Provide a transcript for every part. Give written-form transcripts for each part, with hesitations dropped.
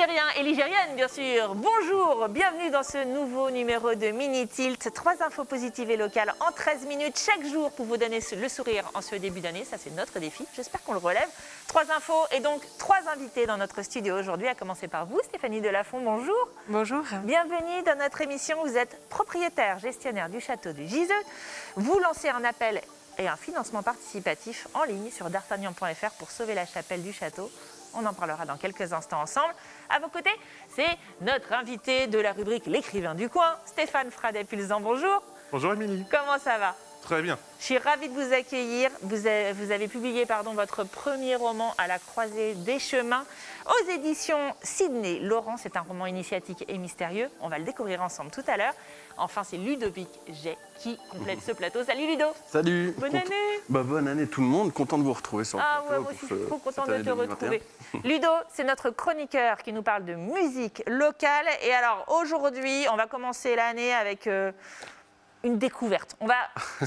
Ligériens et Ligériennes, bien sûr. Bonjour, bienvenue dans ce nouveau numéro de Mini Tilt. 3 infos positives et locales en 13 minutes chaque jour pour vous donner le sourire en ce début d'année. Ça, c'est notre défi. J'espère qu'on le relève. 3 infos et donc 3 invités dans notre studio aujourd'hui, à commencer par vous, Stéphanie Delafont. Bonjour. Bonjour. Bienvenue dans notre émission. Vous êtes propriétaire, gestionnaire du château de Giseux. Vous lancez un appel et un financement participatif en ligne sur d'Artagnan.fr pour sauver la chapelle du château. On en parlera dans quelques instants ensemble. À vos côtés, c'est notre invité de la rubrique L'écrivain du coin, Stéphane Fradet-Pulzan. Bonjour. Bonjour Émilie. Comment ça va? Très bien. Je suis ravie de vous accueillir. Vous avez publié votre premier roman à la croisée des chemins aux éditions Sidney Laurent. C'est un roman initiatique et mystérieux. On va le découvrir ensemble tout à l'heure. Enfin, c'est Ludovic Jay qui complète ce plateau. Salut Ludo. Salut. Bonne année. Bonne année tout le monde. Content de vous retrouver sur le plateau. Ouais, moi aussi, je suis trop contente de te retrouver. Ludo, c'est notre chroniqueur qui nous parle de musique locale. Et alors, aujourd'hui, on va commencer l'année avec une découverte. On va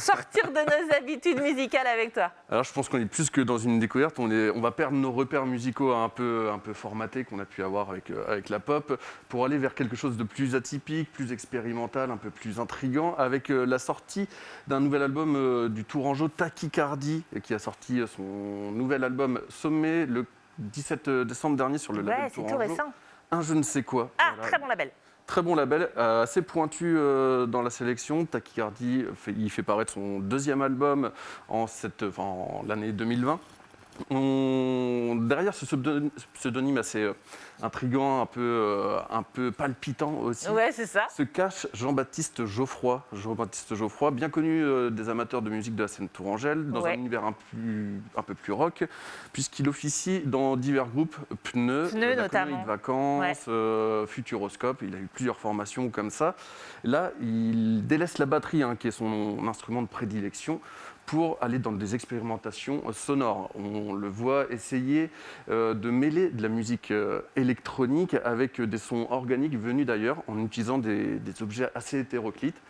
sortir de nos habitudes musicales avec toi. Alors, je pense qu'on est plus que dans une découverte. On va perdre nos repères musicaux un peu formatés qu'on a pu avoir avec la pop pour aller vers quelque chose de plus atypique, plus expérimental, un peu plus intriguant, avec la sortie d'un nouvel album du Tourangeau, Tachycardie, qui a sorti son nouvel album Sommet le 17 décembre dernier sur le label Tourangeau. C'est tout récent. Un je ne sais quoi. Ah, voilà. très bon label. Très bon label, assez pointu dans la sélection. Tachycardie, il fait paraître son deuxième album en l'année 2020. Derrière ce pseudonyme assez intriguant, un peu palpitant aussi, ouais, c'est ça, se cache Jean-Baptiste Geoffroy. Jean-Baptiste Geoffroy, bien connu des amateurs de musique de la scène tourangelle, dans un univers un peu plus rock, puisqu'il officie dans divers groupes, Pneu notamment, de vacances, Futuroscope. Il a eu plusieurs formations comme ça. Là, il délaisse la batterie, qui est son instrument de prédilection, pour aller dans des expérimentations sonores. On le voit essayer de mêler de la musique électronique avec des sons organiques venus d'ailleurs, en utilisant des objets assez hétéroclites.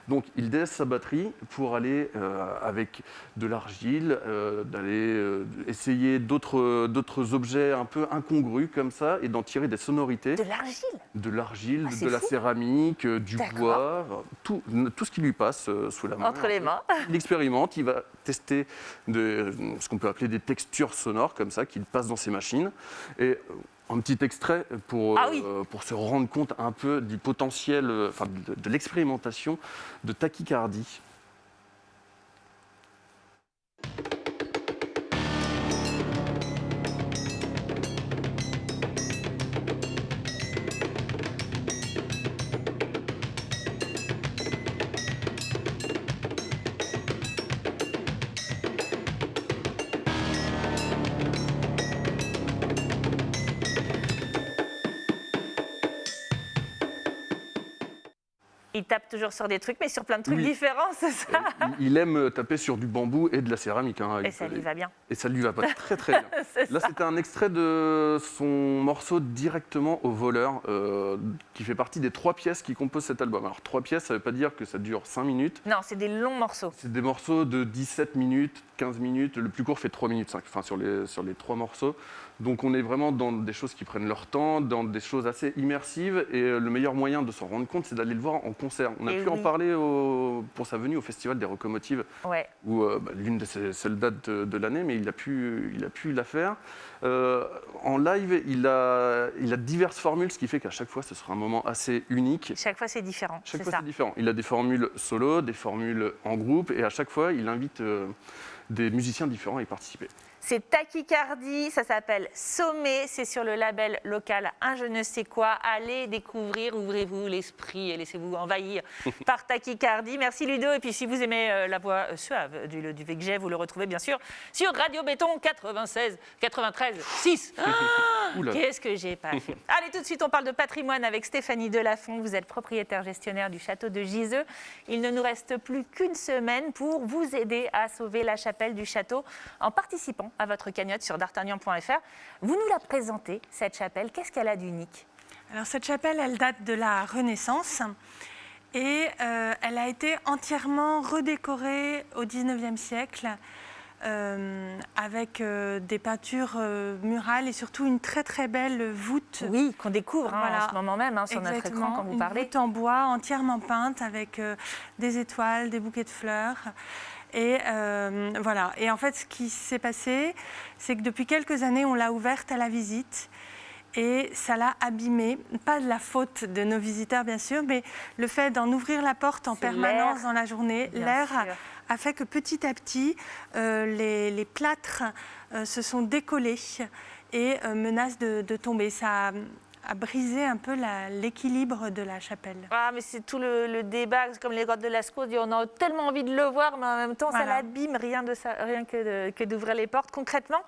Donc il délaisse sa batterie pour aller avec de l'argile, d'aller essayer d'autres objets un peu incongrus comme ça et d'en tirer des sonorités. De l'argile? De l'argile, de la céramique, du bois, tout ce qui lui passe sous la main. Entre les mains. Il expérimente, il va tester ce qu'on peut appeler des textures sonores comme ça qu'il passe dans ses machines. Et un petit extrait pour se rendre compte un peu du potentiel, de l'expérimentation de Tachycardie. Il tape toujours sur des trucs, mais sur plein de trucs différents, c'est ça? Il aime taper sur du bambou et de la céramique. Et ça lui va bien. Et ça lui va pas très très bien. Là, c'était un extrait de son morceau Directement au voleur, qui fait partie des 3 pièces qui composent cet album. Alors 3 pièces, ça ne veut pas dire que ça dure 5 minutes. Non, c'est des longs morceaux. C'est des morceaux de 17 minutes, 15 minutes. Le plus court fait 3 minutes 5, sur les 3 morceaux. Donc on est vraiment dans des choses qui prennent leur temps, dans des choses assez immersives. Et le meilleur moyen de s'en rendre compte, c'est d'aller le voir en concert. On a pu en parler pour sa venue au Festival des Locomotives, où l'une de ses seules dates de l'année, mais il a pu la faire. En live, il a diverses formules, ce qui fait qu'à chaque fois, ce sera un moment assez unique. Chaque fois, c'est différent. Chaque fois, c'est différent. Il a des formules solo, des formules en groupe, et à chaque fois, il invite des musiciens différents à y participer. C'est Tachycardie, ça s'appelle Sommet, c'est sur le label local Un je ne sais quoi. Allez découvrir, ouvrez-vous l'esprit et laissez-vous envahir par Tachycardie. Merci Ludo, et puis si vous aimez la voix suave du Ludovic Jay, vous le retrouvez bien sûr sur Radio Béton 93 6. Qu'est-ce que j'ai pas fait. Allez, tout de suite, on parle de patrimoine avec Stéphanie Delafont. Vous êtes propriétaire gestionnaire du château de Giseux. Il ne nous reste plus qu'une semaine pour vous aider à sauver la chapelle du château en participant à votre cagnotte sur d'Artagnan.fr. Vous nous la présentez, cette chapelle. Qu'est-ce qu'elle a d'unique? Alors, cette chapelle, elle date de la Renaissance et elle a été entièrement redécorée au XIXe siècle avec des peintures murales et surtout une très très belle voûte. Oui, qu'on découvre Voilà. en ce moment même sur notre écran quand vous parlez. Une voûte en bois entièrement peinte avec des étoiles, des bouquets de fleurs. Et voilà. Et en fait, ce qui s'est passé, c'est que depuis quelques années, on l'a ouverte à la visite. Et ça l'a abîmée, pas de la faute de nos visiteurs bien sûr, mais le fait d'en ouvrir la porte en permanence dans la journée, l'air a fait que petit à petit, les plâtres se sont décollés et menacent de tomber. Ça a brisé un peu l'équilibre de la chapelle. Ah, mais c'est tout le débat, comme les grottes de Lascaux, on a tellement envie de le voir, mais en même temps, ça l'abîme, rien que d'ouvrir les portes. Concrètement,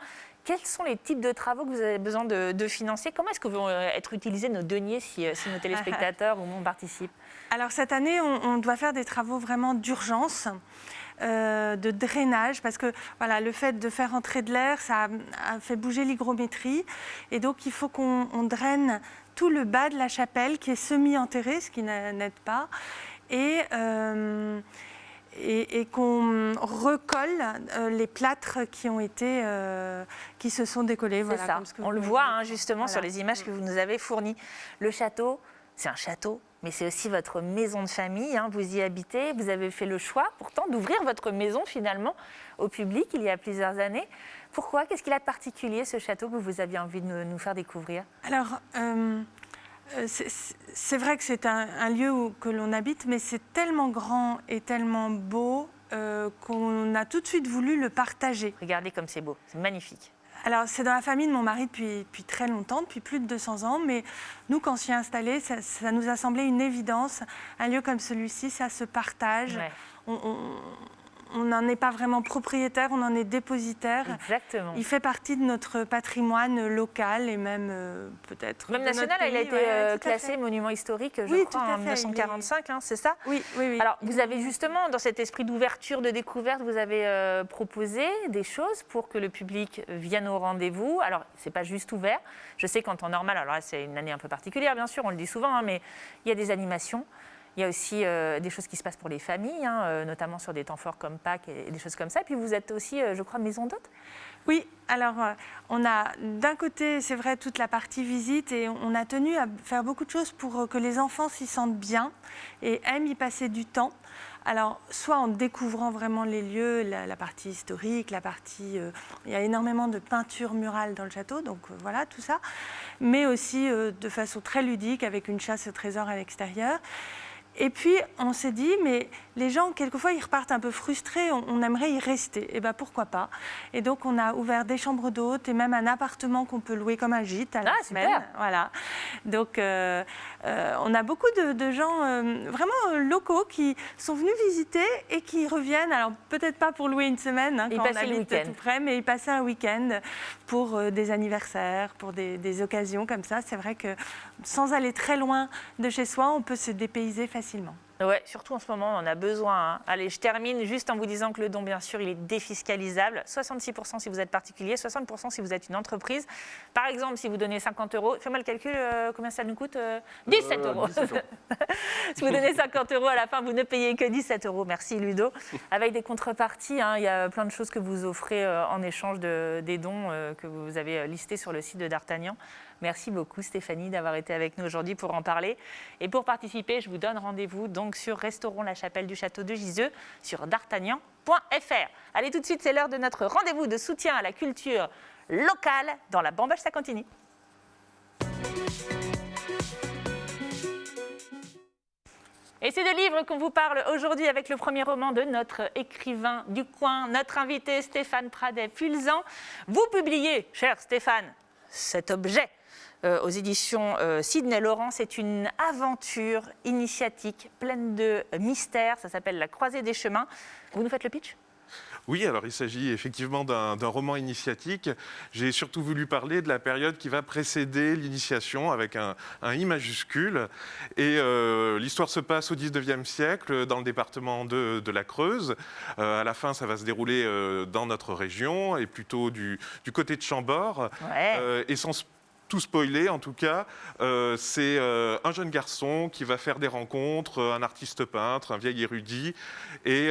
quels sont les types de travaux que vous avez besoin de financer? Comment est-ce que vont être utilisés nos deniers si nos téléspectateurs ou nous participent? Alors cette année, on doit faire des travaux vraiment d'urgence. De drainage, parce que voilà, le fait de faire entrer de l'air, ça a fait bouger l'hygrométrie. Et donc, il faut qu'on draine tout le bas de la chapelle qui est semi-enterré, ce qui n'aide pas. Et qu'on recolle les plâtres qui se sont décollés. C'est ça, on le voit justement sur les images que vous nous avez fournies. Le château, c'est un château, mais c'est aussi votre maison de famille, vous y habitez, vous avez fait le choix pourtant d'ouvrir votre maison finalement au public il y a plusieurs années. Pourquoi? Qu'est-ce qu'il a de particulier ce château que vous aviez envie de nous faire découvrir? Alors, c'est vrai que c'est un lieu que l'on habite, mais c'est tellement grand et tellement beau qu'on a tout de suite voulu le partager. Regardez comme c'est beau, c'est magnifique. Alors, c'est dans la famille de mon mari depuis très longtemps, depuis plus de 200 ans, mais nous, quand on s'y est installés, ça nous a semblé une évidence. Un lieu comme celui-ci, ça se partage. Ouais. On n'en est pas vraiment propriétaire, on en est dépositaire. Exactement. Il fait partie de notre patrimoine local et même peut-être même national. Il a été classé monument historique, je crois, en 1945, c'est ça? Oui. Alors, vous avez justement, dans cet esprit d'ouverture, de découverte, vous avez proposé des choses pour que le public vienne au rendez-vous. Alors, c'est pas juste ouvert. Je sais qu'en temps normal, alors là, c'est une année un peu particulière, bien sûr, on le dit souvent, mais il y a des animations. Il y a aussi des choses qui se passent pour les familles, notamment sur des temps forts comme Pâques et des choses comme ça. Et puis vous êtes aussi, je crois, maison d'hôtes? Oui, alors on a d'un côté, c'est vrai, toute la partie visite et on a tenu à faire beaucoup de choses pour que les enfants s'y sentent bien et aiment y passer du temps. Alors, soit en découvrant vraiment les lieux, la partie historique, la partie... il y a énormément de peintures murales dans le château, donc voilà, tout ça. Mais aussi de façon très ludique, avec une chasse au trésor à l'extérieur. Et puis, on s'est dit, mais les gens, quelquefois, ils repartent un peu frustrés, on aimerait y rester. Et bien, pourquoi pas? Et donc, on a ouvert des chambres d'hôtes et même un appartement qu'on peut louer comme un gîte à la semaine. Super. Voilà. Donc, on a beaucoup de gens vraiment locaux qui sont venus visiter et qui reviennent. Alors, peut-être pas pour louer une semaine, quand on habite tout près, mais ils passaient un week-end pour des anniversaires, pour des occasions comme ça. C'est vrai que sans aller très loin de chez soi, on peut se dépayser facilement. Oui, surtout en ce moment, on en a besoin. Allez, je termine juste en vous disant que le don, bien sûr, il est défiscalisable. 66% si vous êtes particulier, 60% si vous êtes une entreprise. Par exemple, si vous donnez 50 €, fais-moi le calcul, combien ça nous coûte? 17 €. 17 €. Si vous donnez 50 € à la fin, vous ne payez que 17 €. Merci Ludo. Avec des contreparties, il y a plein de choses que vous offrez en échange des dons que vous avez listés sur le site de D'Artagnan. Merci beaucoup Stéphanie d'avoir été avec nous aujourd'hui pour en parler. Et pour participer, je vous donne rendez-vous donc sur Restaurant La Chapelle du Château de Giseux sur d'artagnan.fr. Allez, tout de suite, c'est l'heure de notre rendez-vous de soutien à la culture locale dans la Bambache, ça continue. Et c'est de livres qu'on vous parle aujourd'hui avec le premier roman de notre écrivain du coin, notre invité Stéphane Pradet-Pulzan. Vous publiez, cher Stéphane, cet objet aux éditions Sidney Laurent. C'est une aventure initiatique pleine de mystères. Ça s'appelle La Croisée des Chemins. Vous nous faites le pitch ? Oui, alors il s'agit effectivement d'un roman initiatique. J'ai surtout voulu parler de la période qui va précéder l'initiation avec un I majuscule. Et l'histoire se passe au XIXe siècle dans le département de la Creuse. À la fin, ça va se dérouler dans notre région et plutôt du côté de Chambord. Ouais. Et sans tout spoiler en tout cas, c'est un jeune garçon qui va faire des rencontres, un artiste peintre, un vieil érudit, et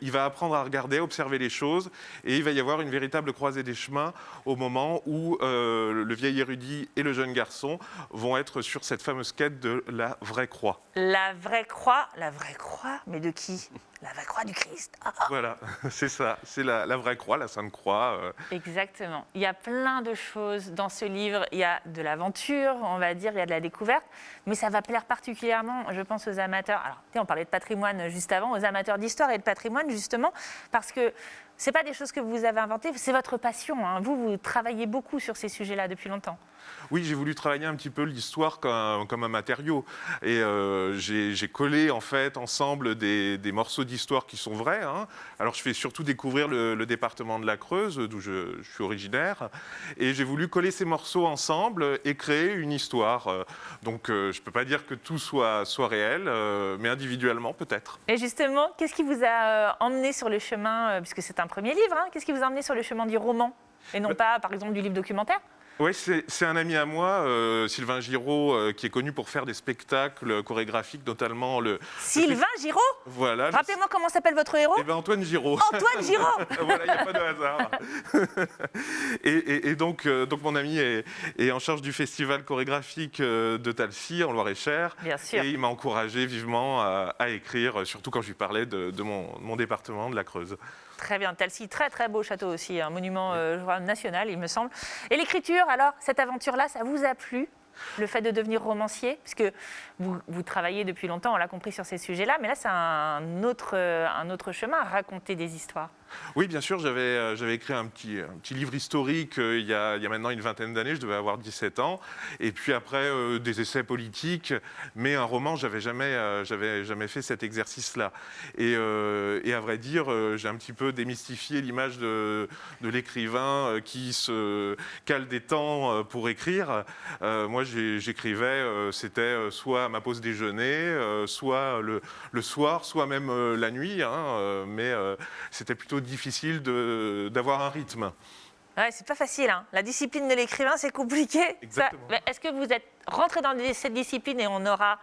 il va apprendre à regarder, à observer les choses, et il va y avoir une véritable croisée des chemins au moment où le vieil érudit et le jeune garçon vont être sur cette fameuse quête de la vraie croix. La vraie croix, mais de qui? La vraie croix du Christ. Ah, ah. Voilà, c'est ça, c'est la vraie croix, la Sainte Croix. Exactement. Il y a plein de choses dans ce livre. Il y a de l'aventure, on va dire, il y a de la découverte, mais ça va plaire particulièrement, je pense, aux amateurs. Alors, on parlait de patrimoine juste avant, aux amateurs d'histoire et de patrimoine, justement, parce que ce n'est pas des choses que vous avez inventées, c'est votre passion. Hein. Vous travaillez beaucoup sur ces sujets-là depuis longtemps. Oui, j'ai voulu travailler un petit peu l'histoire comme un matériau. Et j'ai collé en fait ensemble des morceaux d'histoire qui sont vrais. Hein. Alors je fais surtout découvrir le département de la Creuse, d'où je suis originaire. Et j'ai voulu coller ces morceaux ensemble et créer une histoire. Donc je ne peux pas dire que tout soit réel, mais individuellement peut-être. Et justement, qu'est-ce qui vous a emmené sur le chemin, puisque c'est un premier livre, hein, qu'est-ce qui vous a emmené sur le chemin du roman et non pas, par exemple, du livre documentaire? Oui, c'est un ami à moi, Sylvain Giraud, qui est connu pour faire des spectacles chorégraphiques, notamment le... Sylvain Giraud? Voilà. Rappelez-moi comment s'appelle votre héros? Eh bien, Antoine Giraud. Antoine Giraud. Voilà, il n'y a pas de hasard. et donc mon ami est en charge du festival chorégraphique de Talcy, en Loir-et-Cher. Bien sûr. Et il m'a encouragé vivement à écrire, surtout quand je lui parlais de mon département, de la Creuse. Très bien, Talcy, très très beau château aussi, un monument national, il me semble. Et l'écriture, alors, cette aventure-là, ça vous a plu? Le fait de devenir romancier, puisque vous travaillez depuis longtemps, on l'a compris, sur ces sujets-là, mais là, c'est un autre chemin, à raconter des histoires. Oui, bien sûr, j'avais écrit un petit livre historique il y a maintenant une vingtaine d'années, je devais avoir 17 ans. Et puis après, des essais politiques, mais un roman, j'avais jamais fait cet exercice-là. Et à vrai dire, j'ai un petit peu démystifié l'image de l'écrivain qui se cale des temps pour écrire. Moi, j'écrivais, c'était soit à ma pause déjeuner, soit le soir, soit même la nuit, hein, mais c'était plutôt difficile d'avoir un rythme. Ouais, c'est pas facile, hein. La discipline de l'écrivain, c'est compliqué. Exactement. Est-ce que vous êtes rentré dans cette discipline et on aura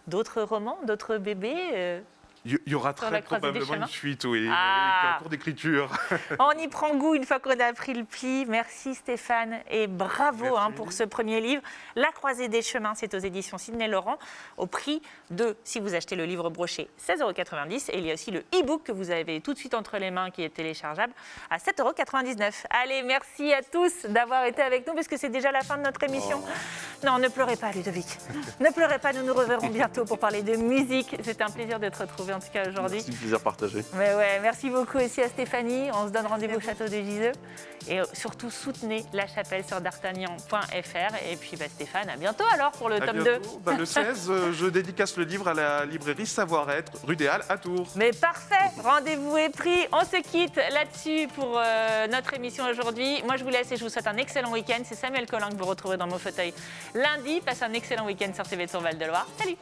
d'autres romans, d'autres bébés Il y aura très probablement une suite, oui, qui est en cours d'écriture. On y prend goût une fois qu'on a pris le pli. Merci Stéphane et bravo pour ce premier livre. La croisée des chemins, c'est aux éditions Sidney Laurent, au prix de, si vous achetez le livre broché, 16,90 €. Et il y a aussi le e-book que vous avez tout de suite entre les mains qui est téléchargeable à 7,99 €. Allez, merci à tous d'avoir été avec nous parce que c'est déjà la fin de notre émission. Non, ne pleurez pas Ludovic. Ne pleurez pas, nous nous reverrons bientôt pour parler de musique. C'était un plaisir d'être retrouvés en tout cas aujourd'hui. C'est un plaisir partagé. Mais ouais, merci beaucoup aussi à Stéphanie. On se donne rendez-vous au château de Giseux. Et surtout, soutenez la chapelle sur d'Artagnan.fr. Et puis Stéphane, à bientôt alors pour le tome 2. Le 16, je dédicace le livre à la librairie Savoir-être, rue des Halles à Tours. Mais parfait, rendez-vous est pris. On se quitte là-dessus pour notre émission aujourd'hui. Moi, je vous laisse et je vous souhaite un excellent week-end. C'est Samuel Collin que vous retrouverez dans mon fauteuil lundi. Passez un excellent week-end sur TV de Val de Loire. Salut!